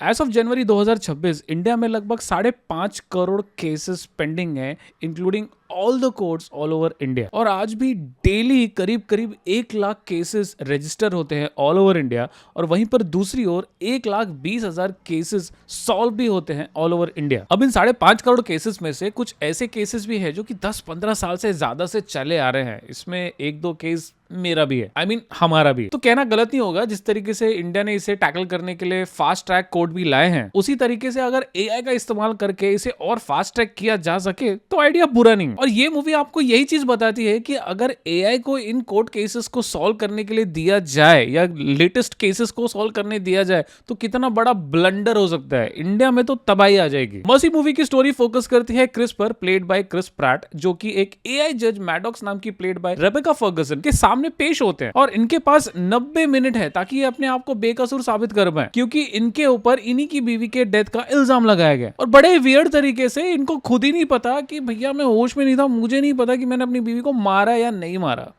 As of January 2026 India में लगभग 5.5 crore cases pending हैं, including all the courts all over India. और आज भी डेली करीब करीब 1 लाख केसेस रजिस्टर होते हैं ऑल ओवर इंडिया, और वहीं पर दूसरी ओर 1,20,000 केसेस सॉल्व भी होते हैं ऑल ओवर इंडिया। अब इन 5.5 करोड़ केसेस में से कुछ ऐसे केसेस भी हैं जो कि 10-15 साल से ज्यादा से चले आ रहे हैं। इसमें 1-2 केस मेरा भी है, हमारा भी है। तो कहना गलत नहीं होगा, जिस तरीके से इंडिया ने इसे टैकल करने के लिए फास्ट ट्रैक कोर्ट भी लाए हैं, उसी तरीके से अगर एआई का इस्तेमाल करके इसे और फास्ट ट्रैक किया जा सके तो आइडिया बुरा नहीं। और ये मूवी आपको यही चीज बताती है कि अगर एआई को इन कोर्ट केसेस को सॉल्व करने के लिए दिया जाए या लेटेस्ट केसेस को सॉल्व करने दिया जाए तो कितना बड़ा ब्लंडर हो सकता है। इंडिया में तो तबाही आ जाएगी। मर्सी मूवी की स्टोरी फोकस करती है क्रिस पर, प्लेड बाय क्रिस प्रैट, जो कि एक एआई जज मैडॉक्स नाम की प्लेड बाय रेबेका फर्गसन के सामने पेश होते हैं। और इनके पास 90 मिनट है ताकि ये अपने आप को बेकसूर साबित कर पाए, क्योंकि इनके ऊपर इन्हीं की बीवी के डेथ का इल्जाम लगाया गया। और बड़े वियर्ड तरीके से इनको खुद ही नहीं पता कि भैया मैं होश में नहीं था, मुझे नहीं पता कि मैंने अपनी बीवी को मारा या नहीं मारा।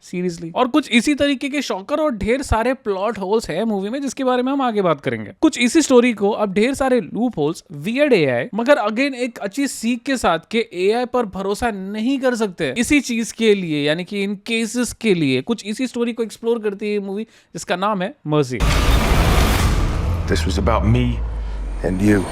सीरियसली। और कुछ इसी तरीके के शॉकर और ढेर सारे प्लॉट होल्स है मूवी में, जिसके बारे में हम आगे बात करेंगे। कुछ इसी स्टोरी को अब ढेर सारे लूप होल्स, वियर्ड एआई, मगर अगेन एक अच्छी सीख के साथ के एआई पर भरोसा नहीं कर सकते। इसी चीज के लिए, यानी कि इन केसेस के लिए कुछ इसी स्टोरी को एक्सप्लोर करती है मूवी, जिसका नाम है mercy. This was about me and you.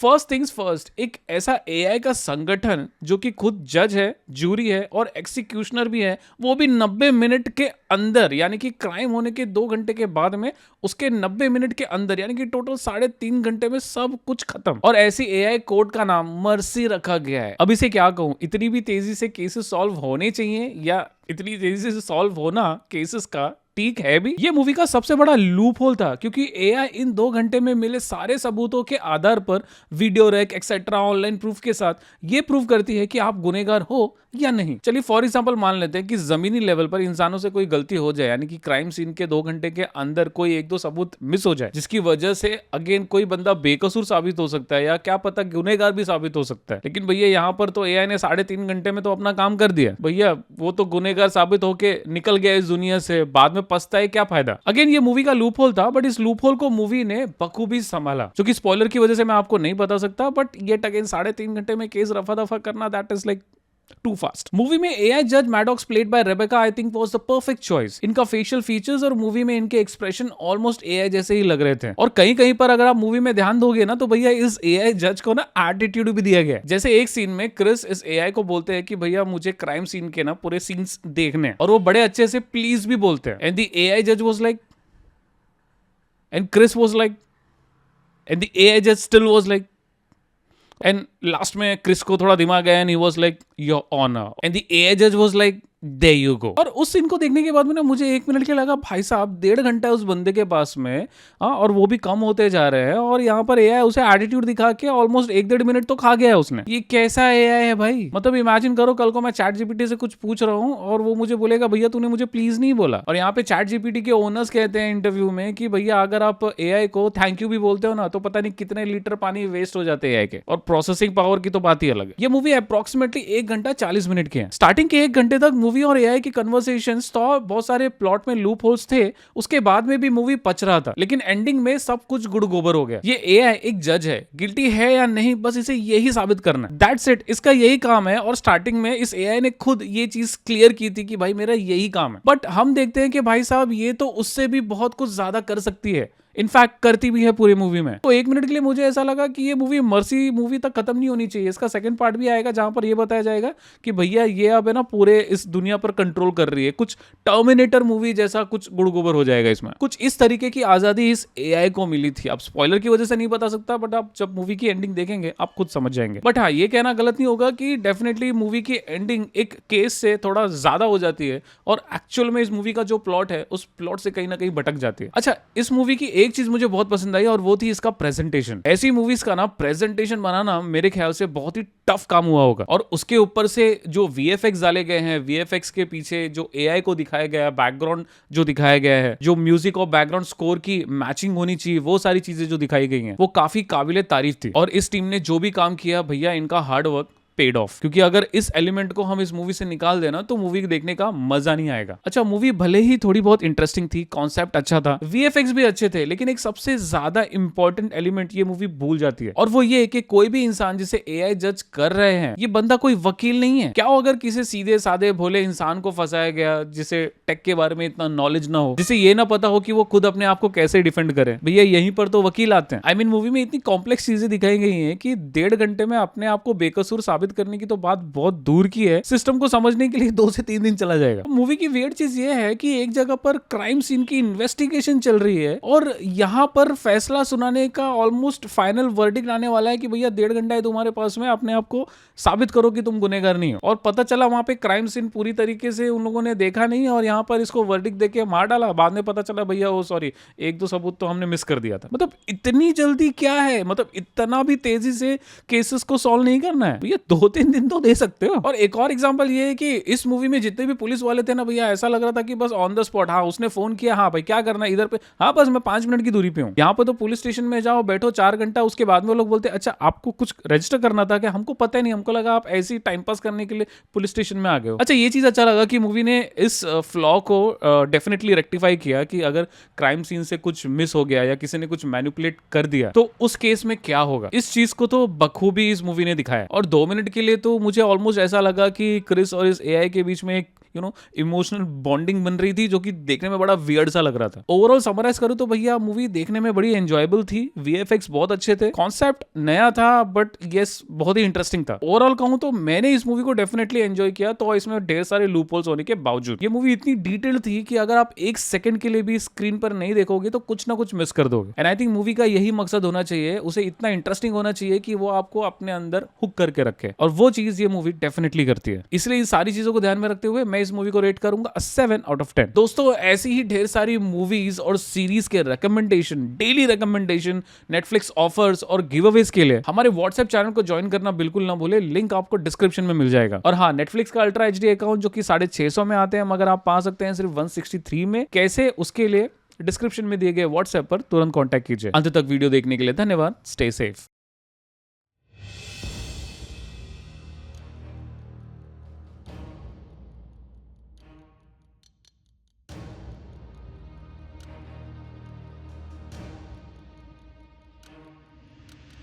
First things first, एक ऐसा एआई का संगठन जो कि खुद जज है, जूरी है और एक्सिक्यूशनर भी है, वो भी 90 मिनट के अंदर, यानी कि क्राइम होने के 2 घंटे के बाद में उसके 90 मिनट के अंदर, यानी कि टोटल 3.5 घंटे में सब कुछ खत्म। और ऐसी एआई कोर्ट का नाम मर्सी रखा गया है। अब इसे क्या कहूं, इतनी भी तेजी से केसेस सॉल्व होने चाहिए या इतनी तेजी से सॉल्व होना केसेस का ठीक है भी। ये मूवी का सबसे बड़ा लूप होल था, क्योंकि एआई इन 2 घंटे में मिले सारे सबूतों के आधार पर, वीडियो रेक एक्सेट्रा ऑनलाइन प्रूफ के साथ, ये प्रूव करती है कि आप गुनहगार हो या नहीं। चलिए फॉर एग्जांपल मान लेते हैं कि जमीनी लेवल पर इंसानों से कोई गलती हो जाए, यानी कि क्राइम सीन के 2 घंटे के अंदर कोई 1-2 सबूत मिस हो जाए, जिसकी वजह से अगेन कोई बंदा बेकसूर साबित हो सकता है या क्या पता गुनहगार भी साबित हो सकता है। लेकिन भैया यहाँ पर तो एआई ने 3.5 घंटे में तो अपना काम कर दिया। भैया वो तो गुनहगार साबित होके निकल गया इस दुनिया से, बाद में पछताए क्या फायदा। अगेन ये मूवी का लूप होल था, बट इस लूप होल को मूवी ने बखूबी संभाला, जो कि स्पॉइलर की वजह से मैं आपको नहीं बता सकता। बट येट अगेन 3.5 घंटे में केस रफा दफा करना, that is like too fast. Movie में एआई जज Maddox played by Rebecca I think was the perfect choice. इनका फेशियल फीचर्स और मूवी में इनके एक्सप्रेशन ऑलमोस्ट एआई जैसे ही लग रहे थे। और कहीं कहीं पर अगर आप मूवी में ध्यान दोगे ना, तो भैया इस एआई जज को ना एटीट्यूड भी दिया गया। जैसे एक सीन में क्रिस इस एआई को बोलते हैं कि भैया मुझे क्राइम सीन के ना पूरे सीन्स देखने हैं, और वो बड़े अच्छे से प्लीज भी बोलते हैं। एंड द एआई जज was like, and Chris was like, and the AI जज still was like, and last में क्रिस को थोड़ा दिमाग आया and he was like your honour, and the AI जज was like there you go। और उस सीन को देखने के बाद में ना मुझे 1 मिनट के लगा, भाई साहब 1.5 घंटा है उस बंदे के पास में, और वो भी कम होते जा रहे हैं, और यहाँ पर एआई उसे एटीट्यूड दिखा के ऑलमोस्ट 1-1.5 मिनट तो खा गया है उसने। ये कैसा एआई है भाई? मतलब इमेजिन करो कल को मैं चैट जीपीटी से कुछ पूछ रहा हूँ और वो मुझे बोलेगा भैया तूने मुझे प्लीज नहीं बोला। और यहाँ पे चैट जीपीटी के ओनर्स कहते हैं इंटरव्यू में कि भैया अगर आप एआई को थैंक यू भी बोलते हो ना, तो पता नहीं कितने लीटर पानी वेस्ट हो जाते हैं एआई के। और प्रोसेसिंग पावर की तो बात ही अलग है। ये मूवी अप्रोक्सीमेटली 1 घंटा 40 मिनट की है। स्टार्टिंग के 1 घंटे तक मूवी और एआई की कन्वर्सेशंस तो बहुत सारे प्लॉट में लूप होल्स थे, उसके बाद में भी मूवी पच रहा था, लेकिन एंडिंग में सब कुछ गुड़ गोबर हो गया। ये एआई एक जज है, गिल्टी है या नहीं बस इसे यही साबित करना है, दैट्स इट। इसका यही काम है। और स्टार्टिंग में इस एआई ने खुद ये चीज क्लियर की थी कि भाई मेरा यही काम है। बट हम देखते हैं कि भाई साहब ये तो उससे भी बहुत कुछ ज्यादा कर सकती है, इनफैक्ट करती भी है पूरी मूवी में। तो 1 मिनट के लिए मुझे ऐसा लगा कि ये मूवी मर्सी मूवी तक खत्म नहीं होनी चाहिए। इसका सेकंड पार्ट भी आएगा जहां पर ये बताया जाएगा कि भैया ये अब है ना पूरे इस दुनिया पर कंट्रोल कर रही है। कुछ टर्मिनेटर मूवी जैसा कुछ गुड़ गोबर हो जाएगा इसमें। कुछ इस तरीके की आजादी इस एआई को मिली थी। अब स्पॉइलर की वजह से नहीं बता सकता, बट आप जब मूवी की एंडिंग देखेंगे आप खुद समझ जाएंगे। बट हाँ, ये कहना गलत नहीं होगा कि डेफिनेटली मूवी की एंडिंग एक केस से थोड़ा ज्यादा हो जाती है, और एक्चुअल में इस मूवी का जो प्लॉट है उस प्लॉट से कहीं ना कहीं भटक जाती है। अच्छा, इस मूवी की एक चीज मुझे बहुत पसंद आई और वो थी इसका प्रेजेंटेशन। ऐसी मूवीज का ना प्रेजेंटेशन बनाना मेरे ख्याल से बहुत ही टफ काम हुआ होगा। और उसके ऊपर से जो वीएफएक्स डाले गए हैं, वीएफएक्स के पीछे जो एआई को दिखाया गया है, बैकग्राउंड जो दिखाया गया है, जो म्यूजिक और बैकग्राउंड स्कोर की मैचिंग होनी चाहिए, वो सारी चीजें जो दिखाई गई हैं वो काफी काबिले तारीफ थी। और इस टीम ने जो भी काम किया भैया, इनका हार्ड वर्क पेड ऑफ, क्योंकि अगर इस एलिमेंट को हम इस मूवी से निकाल देना तो मूवी देखने का मजा नहीं आएगा। अच्छा, मूवी भले ही थोड़ी बहुत इंटरेस्टिंग थी, कॉन्सेप्ट अच्छा था, वीएफएक्स भी अच्छे थे, लेकिन एक सबसे ज्यादा इंपॉर्टेंट एलिमेंट ये मूवी भूल जाती है, और वो ये कि कोई भी इंसान जिसे एआई जज कर रहे हैं, ये बंदा कोई वकील नहीं है। क्या हो अगर किसी सीधे साधे भोले इंसान को फंसाया गया, जिसे टेक के बारे में इतना नॉलेज ना हो, जिसे ये ना पता हो कि वो खुद अपने आप को कैसे डिफेंड करे? भैया यहीं पर तो वकील आते हैं। आई मीन मूवी में इतनी कॉम्प्लेक्स चीजें दिखाई गई हैं कि 1.5 घंटे में अपने आप को बेकसूर साबित करने की तो बात बहुत दूर की है, सिस्टम को समझने के लिए 2 से 3 दिन चला जाएगा। मूवी की वियर्ड चीज ये है कि एक जगह पर क्राइम सीन की इन्वेस्टिगेशन चल रही है और यहां पर फैसला सुनाने का ऑलमोस्ट फाइनल वर्डिक्ट आने वाला है कि भैया 1.5 घंटा है तुम्हारे पास में, अपने आप को साबित करो कि तुम गुनहगार नहीं हो। और पता चला वहां पे क्राइम सीन पूरी तरीके से उन लोगों ने देखा नहीं और यहाँ पर इसको वर्डिक्ट देके मार डाला। बाद में पता चला भैया वो सॉरी, 1-2 सबूत तो हमने मिस कर दिया था। मतलब इतनी जल्दी क्या है, मतलब इतना भी तेजी से केसेस को सॉल्व नहीं करना है भैया, 2-3 दिन तो दे सकते हो। और एक और एग्जांपल ये है कि इस मूवी में जितने भी पुलिस वाले थे ना भैया, ऐसा लग रहा था कि बस ऑन द स्पॉट, हाँ उसने फोन किया, हाँ भाई क्या करना है इधर पे, हाँ बस मैं 5 मिनट की दूरी पे हूँ। यहाँ पे तो पुलिस स्टेशन में जाओ, बैठो 4 घंटा, उसके बाद में लोग बोलते अच्छा आपको कुछ रजिस्टर करना था क्या? हमको पता ही नहीं, हमको लगा आप ऐसे ही टाइम पास करने के लिए पुलिस स्टेशन में आ गए हो। अच्छा, ये चीज अच्छा लगा कि मूवी ने इस फ्लॉ को डेफिनेटली रेक्टिफाई किया कि अगर क्राइम सीन से कुछ मिस हो गया या किसी ने कुछ मैनिपुलेट कर दिया तो उस केस में क्या होगा। इस चीज को तो बखूबी इस मूवी ने दिखाया। और 2 मिनट के लिए तो मुझे ऑलमोस्ट ऐसा लगा कि क्रिस और इस एआई के बीच में एक इमोशनल बॉन्डिंग बन रही थी, जो कि देखने में बड़ा वियर्ड सा लग रहा था। ओवरऑल समराइज करूं तो भैया मूवी देखने में बड़ी एंजॉयबल थी, वीएफएक्स बहुत अच्छे थे, कॉन्सेप्ट नया था बट यस बहुत ही इंटरेस्टिंग था। ओवरऑल कहूं तो मैंने इस मूवी को डेफिनेटली एंजॉय किया, तो इसमें ढेर सारे लूप होल्स होने के बावजूद ये मूवी इतनी डिटेल्ड थी कि अगर आप 1 सेकंड के लिए भी स्क्रीन पर नहीं देखोगे तो कुछ ना कुछ मिस कर दोगे। एंड आई थिंक मूवी का यही मकसद होना चाहिए, उसे इतना इंटरेस्टिंग होना चाहिए कि वो आपको अपने अंदर हुक करके रखे, और वो चीज ये मूवी डेफिनेटली करती है। इसलिए इन सारी चीजों को ध्यान में रखते हुए मैं इस मूवी को रेट करूंगा 7 आउट ऑफ 10। दोस्तों, ऐसी ही ढेर सारी मूवीज और सीरीज के recommendation, daily recommendation, Netflix offers और गिवअवेज के लिए हमारे व्हाट्सएप चैनल को ज्वाइन करना बिल्कुल ना भूले, लिंक आपको डिस्क्रिप्शन में मिल जाएगा। और हाँ, नेटफ्लिक्स का अल्ट्रा एचडी अकाउंट जो कि 650 में आते हैं, मगर आप पा सकते हैं सिर्फ 163 में। कैसे, उसके लिए डिस्क्रिप्शन में दिए गए व्हाट्सएप पर तुरंत कॉन्टैक्ट कीजिए। अंत तक वीडियो देखने के लिए धन्यवाद। Stay safe.